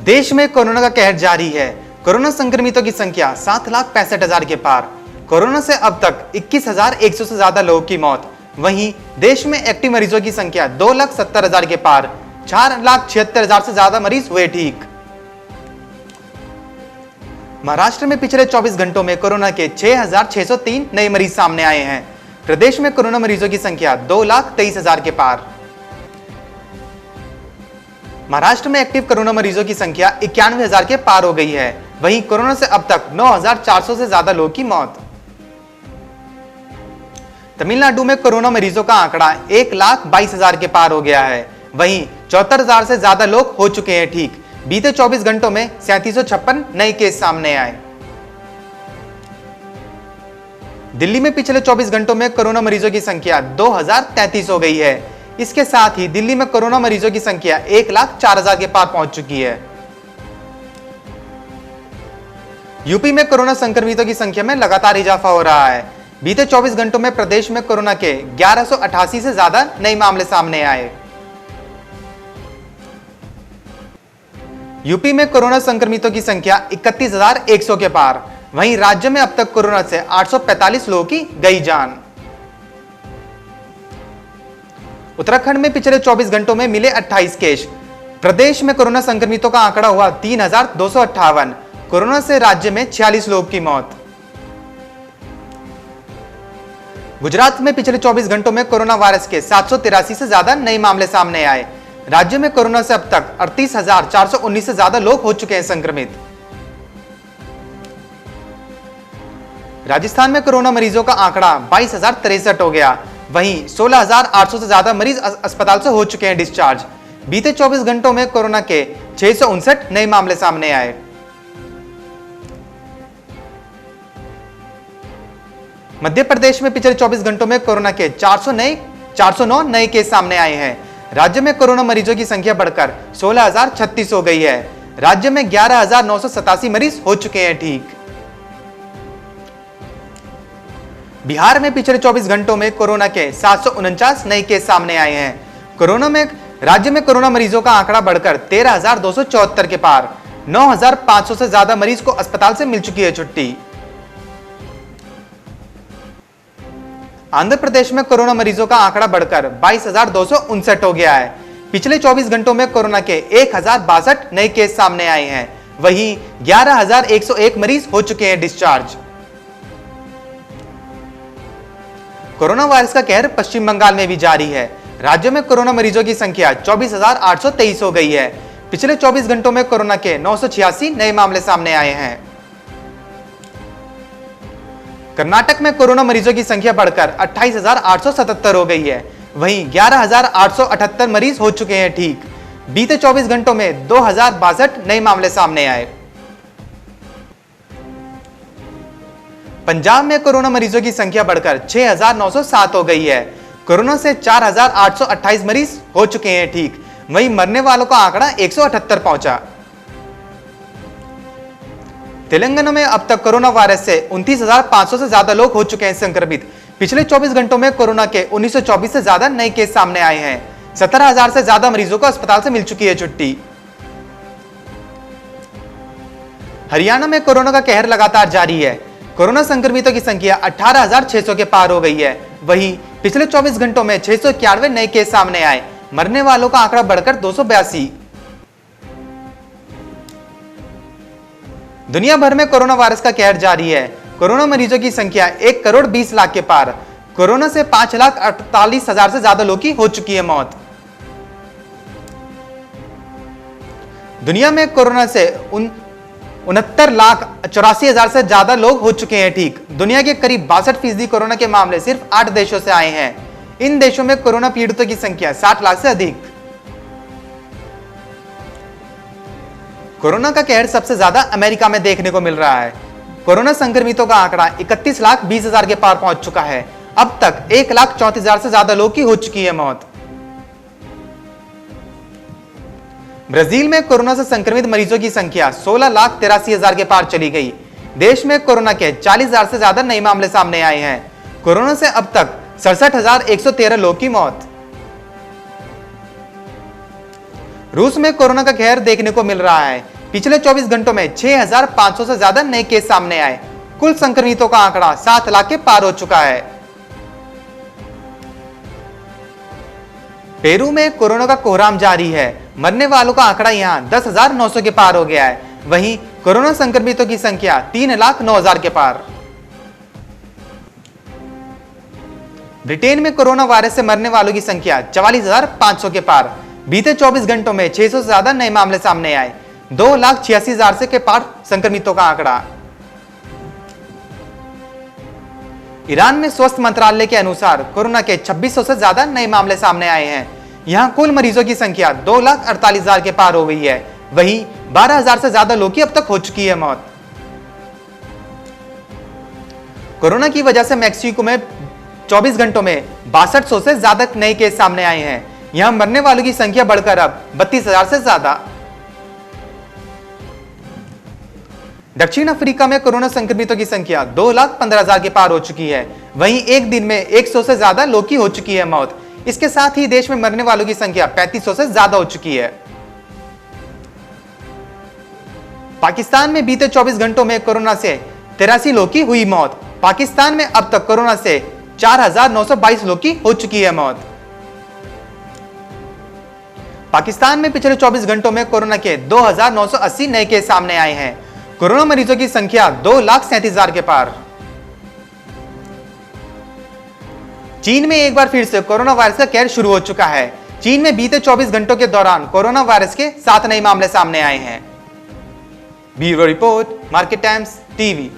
देश में कोरोना का कहर जारी है। कोरोना संक्रमितों की संख्या 7,65,000 के पार। कोरोना से अब तक 21,100 से ज्यादा लोगों की मौत। वहीं देश में एक्टिव मरीजों की संख्या 2,70,000 के पार। 4,76,000 से ज्यादा मरीज हुए ठीक। महाराष्ट्र में पिछले 24 घंटों में कोरोना के 6,603 नए मरीज सामने आए हैं। प्रदेश में कोरोना मरीजों की संख्या 2,23,000 के पार। महाराष्ट्र में एक्टिव कोरोना मरीजों की संख्या 91,000 के पार हो गई है। वहीं कोरोना से अब तक 9,400 से ज्यादा लोगों की मौत। तमिलनाडु में कोरोना मरीजों का आंकड़ा 1,22,000 के पार हो गया है। वहीं 74,000 से ज्यादा लोग हो चुके हैं ठीक। बीते 24 घंटों में 3756 नए केस सामने आए। दिल्ली में पिछले 24 घंटों में कोरोना मरीजों की संख्या 2,033 हो गई है। इसके साथ ही दिल्ली में कोरोना मरीजों की संख्या 1,04,000 के पार पहुंच चुकी है। यूपी में कोरोना संक्रमितों की संख्या में लगातार इजाफा हो रहा है। बीते 24 घंटों में प्रदेश में कोरोना के 1188 से ज्यादा नए मामले सामने आए। यूपी में कोरोना संक्रमितों की संख्या 31,100 के पार। वहीं राज्य में अब तक कोरोना से 845 लोगों की गई जान। उत्तराखंड में पिछले 24 घंटों में मिले 28 केस। प्रदेश में कोरोना संक्रमितों का आंकड़ा हुआ 3,258। कोरोना से राज्य में 46 लोगों की मौत। गुजरात में पिछले 24 घंटों में कोरोना वायरस के 783 से ज्यादा नए मामले सामने आए। राज्य में कोरोना से अब तक 38,419 से ज्यादा लोग हो चुके हैं संक्रमित। राजस्थान में कोरोना मरीजों का आंकड़ा 22,063 हो गया। वहीं 16,800 से ज्यादा मरीज अस्पताल से हो चुके हैं डिस्चार्ज। बीते 24 घंटों में कोरोना के 659 नए मामले सामने आए। मध्य प्रदेश में पिछले 24 घंटों में कोरोना के 409 नए केस सामने आए हैं। राज्य में कोरोना मरीजों की संख्या बढ़कर 16,036 हो गई है। राज्य में 11,987 मरीज हो चुके हैं ठीक। बिहार में पिछले 24 घंटों में कोरोना के 749 नए केस सामने आए हैं। राज्य में कोरोना मरीजों का आंकड़ा बढ़कर 13,274 के पार। 9,500 से ज्यादा मरीज को अस्पताल से मिल चुकी है छुट्टी। आंध्र प्रदेश में कोरोना मरीजों का आंकड़ा बढ़कर 22,259 हो गया है। पिछले 24 घंटों में कोरोना के 1,062 नए केस सामने आए हैं। वहीं 11,101 मरीज हो चुके हैं डिस्चार्ज। कोरोना वायरस का कहर पश्चिम बंगाल में भी जारी है। राज्य में कोरोना मरीजों की संख्या 24,823 हो गई है। पिछले 24 घंटों में कोरोना के 986 नए मामले सामने आए हैं। कर्नाटक में कोरोना मरीजों की संख्या बढ़कर 28,877 हो गई है। वहीं 11,878 मरीज हो चुके हैं ठीक। बीते 24 घंटों में 2,062 नए मामले सामने आए। पंजाब में कोरोना मरीजों की संख्या बढ़कर 6,907 हो गई है। कोरोना से 4,828 मरीज हो चुके हैं ठीक। वहीं मरने वालों का आंकड़ा 178 पहुंचा। तेलंगाना में अब तक कोरोना वायरस से 29,500 से ज्यादा लोग हो चुके हैं संक्रमित। पिछले 24 घंटों में कोरोना के 1924 से ज्यादा नए केस सामने आए हैं। 17,000 से ज्यादा मरीजों को अस्पताल से मिल चुकी है छुट्टी। हरियाणा में कोरोना का कहर लगातार जारी है। कोरोना संक्रमितों की संख्या 18,600 के पार हो गई है। वहीं पिछले 24 घंटों में 691 नए केस सामने आए। मरने वालों का आंकड़ा बढ़कर 282। दुनिया भर में कोरोना वायरस का कहर जारी है। कोरोना मरीजों की संख्या 1,20,00,000 के पार। कोरोना से 5,48,000 से ज्यादा लोगों की हो चुकी है मौत। दुनिया में कोरोना से 69,84,000 से ज्यादा लोग हो चुके हैं ठीक। दुनिया के करीब 62% कोरोना के मामले सिर्फ 8 देशों से आए हैं। इन देशों में कोरोना पीड़ितों की संख्या 60 लाख से अधिक। कोरोना का कहर सबसे ज्यादा अमेरिका में देखने को मिल रहा है। कोरोना संक्रमितों का आंकड़ा 31,20,000 के पार पहुंच चुका है। अब तक 1,34,000 से ज्यादा लोगों की हो चुकी है मौत। ब्राजील में कोरोना से संक्रमित मरीजों की संख्या 16,83,000 के पार चली गई। देश में कोरोना के 40,000 से ज्यादा नए मामले सामने आए हैं। कोरोना से अब तक 67,113 लोगों की मौत। रूस में कोरोना का कहर देखने को मिल रहा है। पिछले 24 घंटों में 6,500 से ज्यादा नए केस सामने आए। कुल संक्रमितों का आंकड़ा 7 लाख के पार हो चुका है। पेरू में कोरोना का कोहराम जारी है। मरने वालों का आंकड़ा यहां 10,900 के पार हो गया है। वहीं कोरोना संक्रमितों की संख्या 3,09,000 के पार। ब्रिटेन में कोरोना वायरस से मरने वालों की संख्या 44,500 के पार। बीते 24 घंटों में 600 से ज्यादा नए मामले सामने आए। 2,86,000 से के पार संक्रमितों का आंकड़ा। ईरान में स्वास्थ्य मंत्रालय के अनुसार कोरोना के 2600 से ज्यादा नए मामले सामने आए हैं। यहां कुल मरीजों की संख्या 2,48,000 के पार हो गई है। वहीं 12,000 से ज्यादा लोगों की अब तक हो चुकी है मौत। कोरोना की वजह से मैक्सिको में 24 घंटों में 6200 से ज्यादा नए केस सामने आए हैं। यहां मरने वालों की संख्या बढ़कर अब 32,000 से ज्यादा। दक्षिण अफ्रीका में कोरोना संक्रमितों की संख्या 2,15,000 के पार हो चुकी है। वहीं एक दिन में 100 से ज्यादा लोगों की हो चुकी है मौत। इसके साथ ही देश में मरने वालों की संख्या 3,500 से ज्यादा हो चुकी है। पाकिस्तान में बीते 24 घंटों में कोरोना से 83 लोगों की हुई मौत। पाकिस्तान में अब तक कोरोना से 4,922 लोगों की हो चुकी है मौत। पाकिस्तान में पिछले 24 घंटों में कोरोना के 2,980 नए केस सामने आए हैं। कोरोना मरीजों की संख्या 2,37,000 के पार। चीन में एक बार फिर से कोरोना वायरस का कहर शुरू हो चुका है। चीन में बीते 24 घंटों के दौरान कोरोना वायरस के 7 नए मामले सामने आए हैं। Bureau report, market times TV.